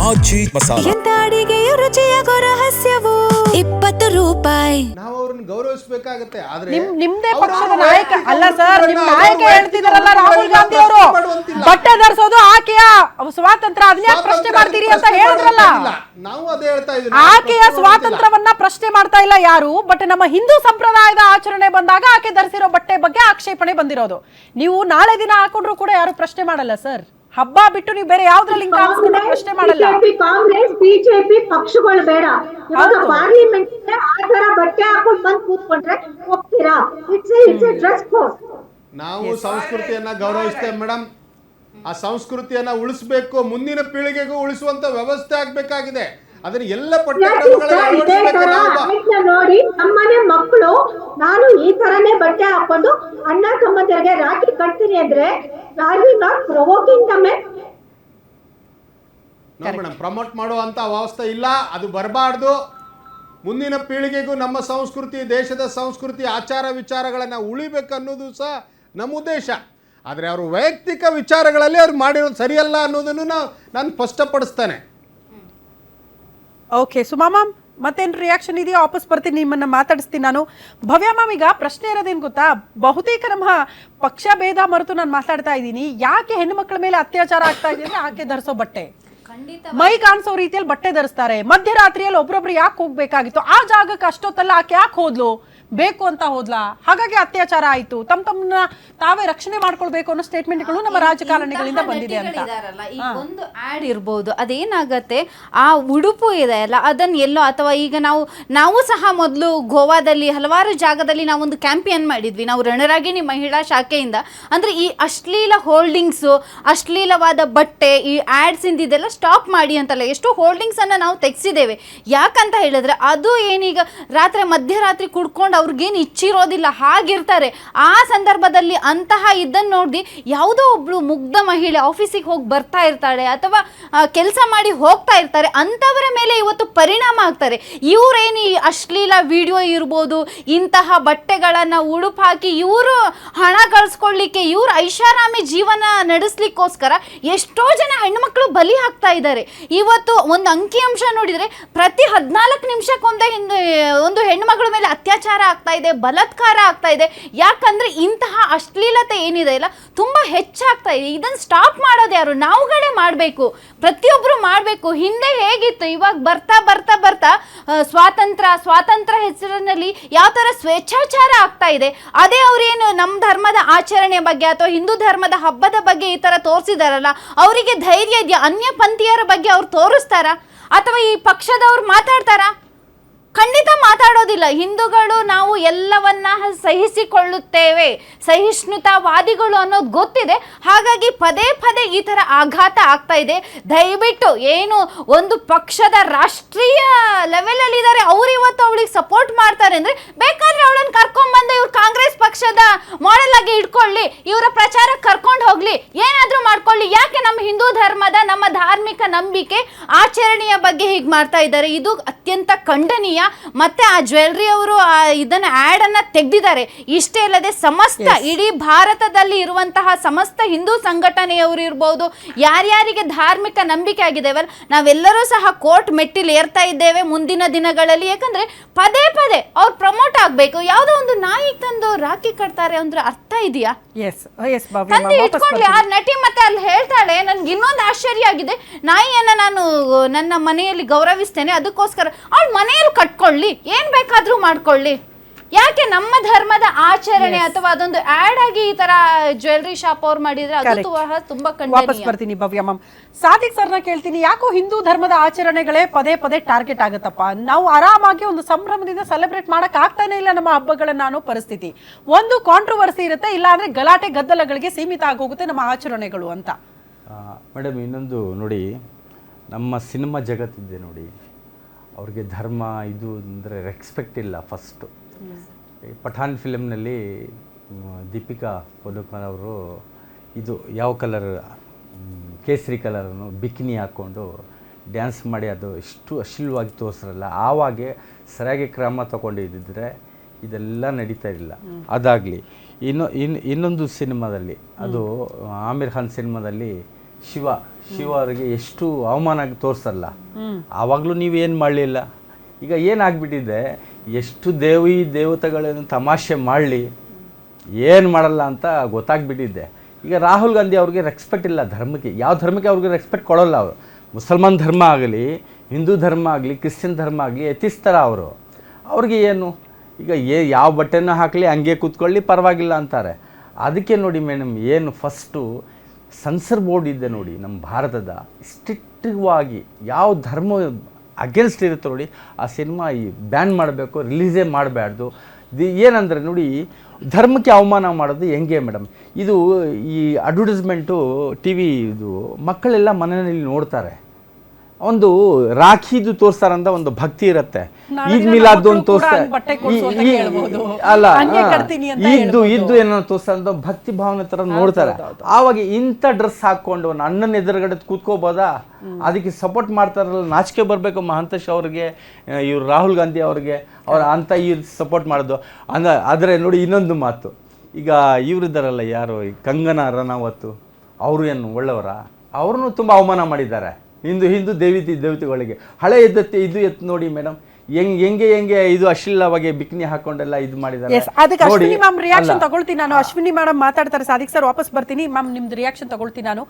ಆಚಿ ಮಸಾಲ. ಎಂತ ಅಡಿಗೆಯ ರುಚಿಯಾಗೋ ರಹಸ್ಯವು 20 ರೂಪಾಯಿ. ನಾವು ಅವ್ರನ್ನ ಗೌರವಿಸಬೇಕಾಗುತ್ತೆ. ಆದ್ರೆ ನಿಮ್ದೇ ಪಕ್ಷದ ನಾಯಕ ಅಲ್ಲ ಸರ್, ನಿಮ್ ನಾಯಕ ಹೇಳ್ತಿದಾರಲ್ಲ ರಾಹುಲ್ ಗಾಂಧಿ ಅವರು ಬಟ್ಟೆ ಧರಿಸೋದು ಆಕೆಯ ಸ್ವಾತಂತ್ರ್ಯ, ಅದನ್ನ ಯಾಕೆ ಪ್ರಶ್ನೆ ಮಾಡ್ತೀರಿ ಅಂತ ಹೇಳಿದ್ರಲ್ಲ. ನಾವು ಅದೇ ಹೇಳ್ತಾ ಇದ್ದೀವಿ, ಆಕೆಯ ಸ್ವಾತಂತ್ರ್ಯವನ್ನ ಪ್ರಶ್ನೆ ಮಾಡ್ತಾ ಇಲ್ಲ ಯಾರು. ಬಟ್ ನಮ್ಮ ಹಿಂದೂ ಸಂಪ್ರದಾಯದ ಆಚರಣೆ ಬಂದಾಗ ಆಕೆ ಧರಿಸಿರೋ ಬಟ್ಟೆ ಬಗ್ಗೆ ಆಕ್ಷೇಪಣೆ ಬಂದಿರೋದು. ನೀವು ನಾಳೆ ದಿನ ಹಾಕೊಂಡ್ರು ಕೂಡ ಯಾರು ಪ್ರಶ್ನೆ ಮಾಡಲ್ಲ ಸರ್. ಹಬ್ಬ ಬಿಟ್ಟು ನೀವು ಬೇರೆ ಯಾವ್ದ್ರಲ್ಲಿ ಪ್ರಶ್ನೆ ಮಾಡಲ್ಲ. ಕಾಂಗ್ರೆಸ್ ಬಿಜೆಪಿ ಪಕ್ಷಗಳು ಬೇಡ, ಪಾರ್ಲಿಮೆಂಟ್ ಆ ತರ ಬಟ್ಟೆ ಹಾಕೊಂಡು ಬಂದು ಕೂತ್ಕೊಂಡ್ರೆ ಹೋಗ್ತೀರಾ? It's dress code. ನಾವು ಸಂಸ್ಕೃತಿಯನ್ನ ಗೌರವಿಸ್ತೇವೆ ಮೇಡಮ್. ಆ ಸಂಸ್ಕೃತಿಯನ್ನ ಉಳಿಸಬೇಕು, ಮುಂದಿನ ಪೀಳಿಗೆಗೂ ಉಳಿಸುವಂತ ವ್ಯವಸ್ಥೆ ಆಗ್ಬೇಕಾಗಿದೆ. ಅದನ್ನ ಎಲ್ಲ ನೋಡಿ ನಮ್ಮನೆ ಮಕ್ಕಳು ನಾನು ಈ ತರನೇ ಬಟ್ಟೆ ಹಾಕೊಂಡು ಅಣ್ಣ ತಮ್ಮಂದಿರಿಗೆ ರಾಖಿ ಕಟ್ತೀನಿ ಅಂದ್ರೆ ಪ್ರಮೋಟ್ ಮಾಡುವಂತ ವ್ಯವಸ್ಥೆ ಇಲ್ಲ, ಅದು ಬರಬಾರ್ದು. ಮುಂದಿನ ಪೀಳಿಗೆಗೂ ನಮ್ಮ ಸಂಸ್ಕೃತಿ, ದೇಶದ ಸಂಸ್ಕೃತಿ, ಆಚಾರ ವಿಚಾರಗಳನ್ನ ಉಳಿಬೇಕು ಅನ್ನೋದು ಸಹ ನಮ್ಮ ಉದ್ದೇಶ. ಆದರೆ ಅವರು ವೈಯಕ್ತಿಕ ವಿಚಾರಗಳಲ್ಲಿ ಅವ್ರು ಮಾಡಿರೋದು ಸರಿಯಲ್ಲ ಅನ್ನೋದನ್ನು ನಾನು ಸ್ಪಷ್ಟಪಡಿಸ್ತೇನೆ. ಓಕೆ ಸುಮಾ ಮ್ಯಾಮ್, ಮತ್ತೇನು ರಿಯಾಕ್ಷನ್ ಇದೆಯಾ? ವಾಪಸ್ ಬರ್ತೀನಿ, ನಿಮ್ಮನ್ನ ಮಾತಾಡಿಸ್ತೀನಿ ನಾನು. ಭವ್ಯ ಮ್ಯಾಮ್, ಈಗ ಪ್ರಶ್ನೆ ಇರೋದೇನು ಗೊತ್ತಾ, ಬಹುತೇಕ ನಮ್ಮ ಪಕ್ಷ ಭೇದ ಮರೆತು ನಾನು ಮಾತಾಡ್ತಾ ಇದ್ದೀನಿ. ಯಾಕೆ ಹೆಣ್ಣು ಮಕ್ಕಳ ಮೇಲೆ ಅತ್ಯಾಚಾರ ಆಗ್ತಾ ಇದೆ ಅಂದ್ರೆ ಆಕೆ ಧರಿಸೋ ಬಟ್ಟೆ, ಮೈ ಕಾಣಿಸೋ ರೀತಿಯಲ್ಲಿ ಬಟ್ಟೆ ಧರಿಸ್ತಾರೆ. ಮಧ್ಯರಾತ್ರಿಯಲ್ಲಿ ಒಬ್ರೊಬ್ರು ಯಾಕೆ ಹೋಗ್ಬೇಕಾಗಿತ್ತು ಆ ಜಾಗಕ್ಕೆ? ಅಷ್ಟೊತ್ತಲ್ಲ ಆಕೆ ಯಾಕೆ ಹೋದ್ಲು? ಬೇಕು ಅಂತ ಹೋದ್ಲಾ? ಹಾಗಾಗಿ ಅತ್ಯಾಚಾರ ಆಯ್ತು. ತಮ್ಮನ್ನ ತಾವೇ ರಕ್ಷಣೆ ಮಾಡ್ಕೊಳ್ಬೇಕು ಅನ್ನೋ ಸ್ಟೇಟ್ಮೆಂಟ್ಗಳು ನಮ್ಮ ರಾಜಕಾರಣಿಗಳಿಂದ ಬಂದಿದೆ ಅಂತ. ಈಗ ಒಂದು ಆಡ್ ಇರ್ಬೋದು, ಅದೇನಾಗತ್ತೆ, ಆ ಉಡುಪು ಇದೆ ಅಲ್ಲ ಅದನ್ನ ಎಲ್ಲೋ, ಅಥವಾ ಈಗ ನಾವು ಸಹ ಮೊದಲು ಗೋವಾದಲ್ಲಿ ಹಲವಾರು ಜಾಗದಲ್ಲಿ ನಾವೊಂದು ಕ್ಯಾಂಪೇನ್ ಮಾಡಿದ್ವಿ, ನಾವು ರಣರಾಗಿಣಿ ಮಹಿಳಾ ಶಾಖೆಯಿಂದ. ಅಂದ್ರೆ ಈ ಅಶ್ಲೀಲ ಹೋಲ್ಡಿಂಗ್ಸು, ಅಶ್ಲೀಲವಾದ ಬಟ್ಟೆ, ಈ ಆಡ್ಸ್ ಇಂದಿದೆಲ್ಲ ಸ್ಟಾಪ್ ಮಾಡಿ ಅಂತಲ್ಲ, ಎಷ್ಟು ಹೋಲ್ಡಿಂಗ್ಸ್ ಅನ್ನ ನಾವು ತೆಗೆಸಿದ್ದೇವೆ. ಯಾಕಂತ ಹೇಳಿದ್ರೆ ಅದು ಏನೀಗ ಮಧ್ಯರಾತ್ರಿ ಕುಡ್ಕೊಂಡು ಅವ್ರಿಗೇನು ಇಚ್ಚಿರೋದಿಲ್ಲ ಹಾಗಿರ್ತಾರೆ. ಆ ಸಂದರ್ಭದಲ್ಲಿ ಅಂತಹ ಇದನ್ನು ನೋಡಿ ಯಾವುದೋ ಒಬ್ಳು ಮುಗ್ಧ ಮಹಿಳೆ ಆಫೀಸಿಗೆ ಹೋಗಿ ಬರ್ತಾ ಇರ್ತಾಳೆ ಅಥವಾ ಕೆಲಸ ಮಾಡಿ ಹೋಗ್ತಾ ಇರ್ತಾರೆ, ಅಂಥವರ ಮೇಲೆ ಇವತ್ತು ಪರಿಣಾಮ ಆಗ್ತಾರೆ. ಇವರೇನು ಈ ಅಶ್ಲೀಲ ವಿಡಿಯೋ ಇರ್ಬೋದು, ಇಂತಹ ಬಟ್ಟೆಗಳನ್ನು ಉಡುಪು ಹಾಕಿ ಇವರು ಹಣ ಗಳಿಸ್ಕೊಳ್ಳಿಕ್ಕೆ, ಇವರು ಐಷಾರಾಮಿ ಜೀವನ ನಡೆಸ್ಲಿಕ್ಕೋಸ್ಕರ ಎಷ್ಟೋ ಜನ ಹೆಣ್ಮಕ್ಳು ಬಲಿ ಆಗ್ತಾ ಇದ್ದಾರೆ. ಇವತ್ತು ಒಂದು ಅಂಕಿಅಂಶ ನೋಡಿದರೆ ಪ್ರತಿ 14 ನಿಮಿಷಕ್ಕೊಂದೇ ಒಂದು ಹೆಣ್ಮಗಳ ಮೇಲೆ ಅತ್ಯಾಚಾರ ಆಗ್ತಾ ಇದೆ, ಬಲಾತ್ಕಾರ ಆಗ್ತಾ ಇದೆ. ಯಾಕಂದ್ರೆ ಇಂತಹ ಅಶ್ಲೀಲತೆ ಏನಿದೆ ಇಲ್ಲ ತುಂಬಾ ಹೆಚ್ಚಾಗ್ತಾ ಇದೆ. ಇದನ್ನ ಸ್ಟಾಪ್ ಮಾಡೋದು ಯಾರು? ನಾವುಗಳೇ ಮಾಡಬೇಕು, ಪ್ರತಿಯೊಬ್ರು ಮಾಡಬೇಕು. ಹಿಂದೆ ಹೇಗಿತ್ತು, ಇವಾಗ ಬರ್ತಾ ಬರ್ತಾ ಬರ್ತಾ ಸ್ವಾತಂತ್ರ್ಯ ಹೆಸರಿನಲ್ಲಿ ಯಾವ ತರ ಸ್ವೇಚ್ಛಾಚಾರ ಆಗ್ತಾ ಇದೆ. ಅದೇ ಅವ್ರೇನು ನಮ್ಮ ಧರ್ಮದ ಆಚರಣೆ ಬಗ್ಗೆ ಅಥವಾ ಹಿಂದೂ ಧರ್ಮದ ಹಬ್ಬದ ಬಗ್ಗೆ ಈ ತರ ತೋರಿಸಿದಾರಲ್ಲ, ಅವರಿಗೆ ಧೈರ್ಯ ಇದೆಯಾ? ಅನ್ಯ ಪಂಥೀಯರ ಬಗ್ಗೆ ಅವ್ರು ತೋರಿಸ್ತಾರ ಅಥವಾ ಈ ಪಕ್ಷದವ್ರು ಮಾತಾಡ್ತಾರ? ಖಂಡಿತ ಮಾತಾಡೋದಿಲ್ಲ. ಹಿಂದೂಗಳು ನಾವು ಎಲ್ಲವನ್ನ ಸಹಿಸಿಕೊಳ್ಳುತ್ತೇವೆ, ಸಹಿಷ್ಣುತಾವಾದಿಗಳು ಅನ್ನೋದು ಗೊತ್ತಿದೆ. ಹಾಗಾಗಿ ಪದೇ ಪದೇ ಈ ಥರ ಆಘಾತ ಆಗ್ತಾ ಇದೆ. ದಯವಿಟ್ಟು ಏನು ಒಂದು ಪಕ್ಷದ ರಾಷ್ಟ್ರೀಯ ಲೆವೆಲಲ್ಲಿ ಇದ್ದಾರೆ, ಅವ್ರು ಇವತ್ತು ಅವಳಿಗೆ ಸಪೋರ್ಟ್ ಮಾಡ್ತಾರೆ ಅಂದರೆ ಬೇಕಾದ್ರೆ ಅವಳನ್ನು ಕರ್ಕೊಂಡ್ಬಂದು ಇವ್ರು ಕಾಂಗ್ರೆಸ್ ಪಕ್ಷದ ಮಾಡೆಲ್ ಆಗಿ ಇಟ್ಕೊಳ್ಳಿ, ಇವರ ಪ್ರಚಾರಕ್ಕೆ ಕರ್ಕೊಂಡು ಹೋಗ್ಲಿ, ಏನಾದರೂ ಮಾಡ್ಕೊಳ್ಳಿ. ಯಾಕೆ ನಮ್ಮ ಹಿಂದೂ ಧರ್ಮದ, ನಮ್ಮ ಧಾರ್ಮಿಕ ನಂಬಿಕೆ ಆಚರಣೆಯ ಬಗ್ಗೆ ಹೀಗೆ ಮಾಡ್ತಾ ಇದ್ದಾರೆ? ಇದು ಅತ್ಯಂತ ಖಂಡನೀಯ. ಮತ್ತೆ ಆ ಜ್ಯುವೆಲ್ರಿ ಅವರು ಇದನ್ನ ಆಡ್ ಅನ್ನ ತೆಗೆದಿದ್ದಾರೆ. ಇಷ್ಟೇ ಅಲ್ಲದೆ ಸಮಸ್ತ ಇಡೀ ಭಾರತದಲ್ಲಿ ಇರುವಂತಹ ಸಮಸ್ತ ಹಿಂದೂ ಸಂಘಟನೆಯವರು ಇರ್ಬೋದು, ಯಾರ್ಯಾರಿಗೆ ಧಾರ್ಮಿಕ ನಂಬಿಕೆ ಆಗಿದೆವಲ್ಲ, ನಾವೆಲ್ಲರೂ ಸಹ ಕೋರ್ಟ್ ಮೆಟ್ಟಿಲು ಏರ್ತಾ ಇದ್ದೇವೆ ಮುಂದಿನ ದಿನಗಳಲ್ಲಿ. ಯಾಕಂದ್ರೆ ಪದೇ ಪದೇ ಅವ್ರು ಪ್ರಮೋಟ್ ಆಗ್ಬೇಕು. ಯಾವುದೋ ಒಂದು ನಾಯಿ ತಂದು ರಾಖಿ ಕಟ್ತಾರೆ ಅಂದ್ರೆ ಅರ್ಥ ಇದೆಯಾ? ಇಟ್ಕೊಂಡ್ಲಿ ಆ ನಟಿ ಮತ್ತೆ ಅಲ್ಲಿ ಹೇಳ್ತಾಳೆ, ನನ್ಗೆ ಇನ್ನೊಂದು ಆಶ್ಚರ್ಯ ಆಗಿದೆ, ನಾಯಿಯನ್ನ ನಾನು ನನ್ನ ಮನೆಯಲ್ಲಿ ಗೌರವಿಸ್ತೇನೆ, ಅದಕ್ಕೋಸ್ಕರ ಅವಳು ಮನೆಯಲ್ಲಿ ಕಟ್ಕೊಳ್ಳಿ, ಏನ್ ಬೇಕಾದ್ರೂ ಮಾಡ್ಕೊಳ್ಳಿ. ಯಾಕೆ ನಮ್ಮ ಧರ್ಮದ ಆಚರಣೆ ಅಥವಾ ಅದೊಂದು ಆಡ್ ಆಗಿ ಈ ತರ ಜ್ಯುವೆಲ್ರಿ ಶಾಪ್ ಅವ್ರು ಮಾಡಿದ್ರೆ ಅದು ತುಂಬಾ ವಾಪಸ್ ಬರ್ತೀನಿ. ಭವ್ಯ ಮ್ಯಾಮ್, ಸಾದಿಕ್ ಸರ್ನ ಕೇಳ್ತೀನಿ, ಯಾಕೋ ಹಿಂದೂ ಧರ್ಮದ ಆಚರಣೆಗಳೇ ಪದೇ ಪದೇ ಟಾರ್ಗೆಟ್ ಆಗುತ್ತಪ್ಪ? ನಾವು ಆರಾಮಾಗಿ ಒಂದು ಸಂಭ್ರಮದಿಂದ ಸೆಲೆಬ್ರೇಟ್ ಮಾಡಕ್ ಆಗ್ತಾನೆ ಇಲ್ಲ ನಮ್ಮ ಹಬ್ಬಗಳನ್ನ ಅನ್ನೋ ಪರಿಸ್ಥಿತಿ. ಒಂದು ಕಾಂಟ್ರವರ್ಸಿ ಇರುತ್ತೆ, ಇಲ್ಲ ಅಂದ್ರೆ ಗಲಾಟೆ ಗದ್ದಲಗಳಿಗೆ ಸೀಮಿತ ಆಗೋಗುತ್ತೆ ನಮ್ಮ ಆಚರಣೆಗಳು ಅಂತ. ಮೇಡಮ್, ಇನ್ನೊಂದು ನೋಡಿ, ನಮ್ಮ ಸಿನಿಮಾ ಜಗತ್ತಿದೆ ನೋಡಿ, ಅವ್ರಿಗೆ ಧರ್ಮ ಇದು ಅಂದರೆ ರೆಸ್ಪೆಕ್ಟ್ ಇಲ್ಲ. ಫಸ್ಟು ಪಠಾನ್ ಫಿಲಮ್ನಲ್ಲಿ ದೀಪಿಕಾ ಪಡುಕೋನ್ ಅವರು ಇದು ಯಾವ ಕಲರ್, ಕೇಸರಿ ಕಲರನ್ನು ಬಿಕಿನಿ ಹಾಕ್ಕೊಂಡು ಡ್ಯಾನ್ಸ್ ಮಾಡಿ ಅದು ಇಷ್ಟು ಅಶ್ಲೀಲವಾಗಿ ತೋರಿಸ್ರಲ್ಲ, ಆವಾಗೆ ಸರಿಯಾಗಿ ಕ್ರಮ ತಗೊಂಡಿದ್ದರೆ ಇದೆಲ್ಲ ನಡೀತಾ ಇಲ್ಲ. ಅದಾಗಲಿ ಇನ್ನೊಂದು ಸಿನಿಮಾದಲ್ಲಿ, ಅದು ಆಮಿರ್ ಖಾನ್ ಸಿನಿಮಾದಲ್ಲಿ ಶಿವ ಅವರಿಗೆ ಎಷ್ಟು ಅವಮಾನ ತೋರಿಸಲ್ಲ, ಆವಾಗಲೂ ನೀವೇನು ಮಾಡಲಿಲ್ಲ. ಈಗ ಏನಾಗ್ಬಿಟ್ಟಿದೆ, ಎಷ್ಟು ದೇವತೆಗಳನ್ನು ತಮಾಷೆ ಮಾಡಲಿ ಏನು ಮಾಡಲ್ಲ ಅಂತ ಗೊತ್ತಾಗ್ಬಿಟ್ಟಿದೆ. ಈಗ ರಾಹುಲ್ ಗಾಂಧಿ ಅವ್ರಿಗೆ ರೆಸ್ಪೆಕ್ಟ್ ಇಲ್ಲ ಧರ್ಮಕ್ಕೆ, ಯಾವ ಧರ್ಮಕ್ಕೆ ಅವ್ರಿಗೆ ರೆಸ್ಪೆಕ್ಟ್ ಕೊಡೋಲ್ಲ ಅವರು. ಮುಸಲ್ಮಾನ್ ಧರ್ಮ ಆಗಲಿ, ಹಿಂದೂ ಧರ್ಮ ಆಗಲಿ, ಕ್ರಿಶ್ಚಿಯನ್ ಧರ್ಮ ಆಗಲಿ ಎತ್ತಿಸ್ತಾರ ಅವರು. ಅವ್ರಿಗೆ ಏನು, ಈಗ ಯಾವ ಬಟ್ಟೆನೂ ಹಾಕಲಿ ಹಂಗೆ ಕೂತ್ಕೊಳ್ಳಿ ಪರವಾಗಿಲ್ಲ ಅಂತಾರೆ. ಅದಕ್ಕೆ ನೋಡಿ ಮೇಡಮ್, ಏನು ಫಸ್ಟು ಸೆನ್ಸರ್ ಬೋರ್ಡ್ ಇದೆ ನೋಡಿ ನಮ್ಮ ಭಾರತದ, ಸ್ಟ್ರಿಕ್ಟಾಗಿ ಯಾವ ಧರ್ಮ ಅಗೇನ್ಸ್ಟ್ ಇರುತ್ತೆ ನೋಡಿ ಆ ಸಿನಿಮಾ ಬ್ಯಾನ್ ಮಾಡಬೇಕು, ರಿಲೀಸೇ ಮಾಡಬಾರ್ದು. ಏನಂದರೆ ನೋಡಿ, ಧರ್ಮಕ್ಕೆ ಅವಮಾನ ಮಾಡೋದು ಹೆಂಗೆ ಮೇಡಮ್, ಇದು ಈ ಅಡ್ವರ್ಟೈಸ್ಮೆಂಟು ಟಿ ವಿ ಇದು ಮಕ್ಕಳೆಲ್ಲ ಮನೆಯಲ್ಲಿ ನೋಡ್ತಾರೆ. ಒಂದು ರಾಖಿದು ತೋರಿಸ್ತಾರಂತ ಒಂದು ಭಕ್ತಿ ಇರುತ್ತೆ, ಈದ್ ಮಿಲಾದ್ದು ಅಂತ ತೋರಿಸ್ತಾರೆ, ಅಲ್ಲ ಇದ್ದು ಏನೋ ತೋರಿಸ್ತಾರಂತ ಭಕ್ತಿ ಭಾವನೆ ಥರ ನೋಡ್ತಾರೆ. ಆವಾಗ ಇಂಥ ಡ್ರೆಸ್ ಹಾಕ್ಕೊಂಡು ಒಂದು ಅಣ್ಣನ ಎದುರುಗಡೆ ಕೂತ್ಕೋಬೋದಾ? ಅದಕ್ಕೆ ಸಪೋರ್ಟ್ ಮಾಡ್ತಾರಲ್ಲ, ನಾಚಿಕೆ ಬರಬೇಕು ಮಹಾಂತೇಶ್ ಅವ್ರಿಗೆ, ಇವ್ರು ರಾಹುಲ್ ಗಾಂಧಿ ಅವ್ರಿಗೆ, ಅವ್ರ ಅಂತ ಸಪೋರ್ಟ್ ಮಾಡೋದು ಆದರೆ ನೋಡಿ ಇನ್ನೊಂದು ಮಾತು, ಈಗ ಇವರಿದ್ದಾರಲ್ಲ ಯಾರು ಈ ಕಂಗನಾ ರನಾವತ್, ಅವರು ಏನು ಒಳ್ಳೆಯವರ? ಅವ್ರನ್ನೂ ತುಂಬ ಅವಮಾನ ಮಾಡಿದ್ದಾರೆ ಹಿಂದೂ ದೇವತೆಗಳಿಗೆ. ಹಳೆ ಇದು ಎತ್ತು ನೋಡಿ ಮೇಡಮ್, ಹೆಂಗೆ ಇದು ಅಶ್ಲೀಲವಾಗಿ ಬಿಕ್ನಿ ಹಾಕೊಂಡೆಲ್ಲ ಇದು ಮಾಡಿದ್ದಾರೆ. ಅದಕ್ಕೆ ಅಶ್ವಿನಿ ಮ್ಯಾಮ್ ರಿಯಾಕ್ಷನ್ ತಗೊಳ್ತೀನಿ ನಾನು. ಅಶ್ವಿನಿ ಮೇಡಮ್ ಮಾತಾಡ್ತಾರೆ, ಸಾದಿಕ್ ಸರ್ ವಾಪಸ್ ಬರ್ತೀನಿ ಮ್ಯಾಮ್, ನಿಮ್ದು ರಿಯಾಕ್ಷನ್ ತಗೊಳ್ತೀನಿ ನಾನು.